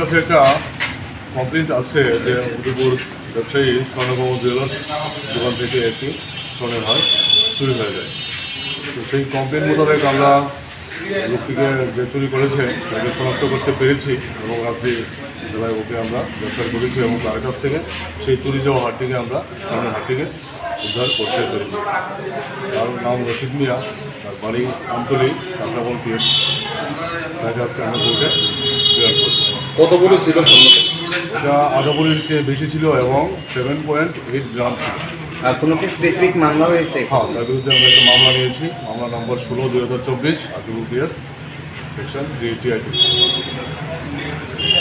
কাছে একটা কমপ্লেন্ট আছে যে উদয়পুর ব্যবসায়ী স্বর্ণকমল জুয়েলার্স দোকান থেকে একটি স্বর্ণের হার চুরি হয়ে যায়। তো সেই কমপ্লেন্ট মোতাবেক আমরা লোকটিকে যে চুরি করেছে তাকে শনাক্ত করতে পেরেছি এবং রাত্রি বেলায় ওকে আমরা গ্রেপ্তার করেছি এবং তার কাছ থেকে সেই চুরি যাওয়া হারটিকে আমরা স্বর্ণের হারটিকে উদ্ধার করতে পেরেছি। তার নাম রশিদ মিয়া, তার বাড়ি আমতলী, কাঁকড়াবল পিএস। তাকে আজকে আমরা কোর্টে ক্লিয়ার করছি। কত বড় ছিল? এটা আদাবলির চেয়ে বেশি ছিল এবং 7.8 গ্রাম ছিল। আর কোনো কি স্পেসিফিক মামলা হয়েছে? হ্যাঁ, তার বিরুদ্ধে আমরা একটা মামলা নিয়েছি, মামলা নম্বর 16/2024, আকিবুল পিএস, সেকশন 380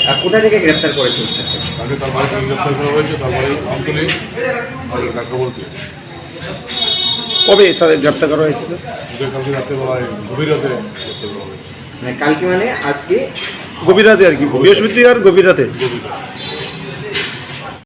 আর কোথা থেকে গ্রেপ্তার করেছেন? তাকে তার বাড়ি থেকে গ্রেপ্তার করা হয়েছে, তার বাড়ি আমতলী আর কাঁকড়াবল পিএস। কবে স্যার গ্রেপ্তার করা হয়েছে স্যার? ওদের কালকে রাত্রেবেলায় গভীর রাতে গ্রেপ্তার করা হয়েছে। মানে কালকে মানে আজকে গভীর রাতে আর কি, বৃহস্পতিবার গভীর রাতে। গভীর রাতে।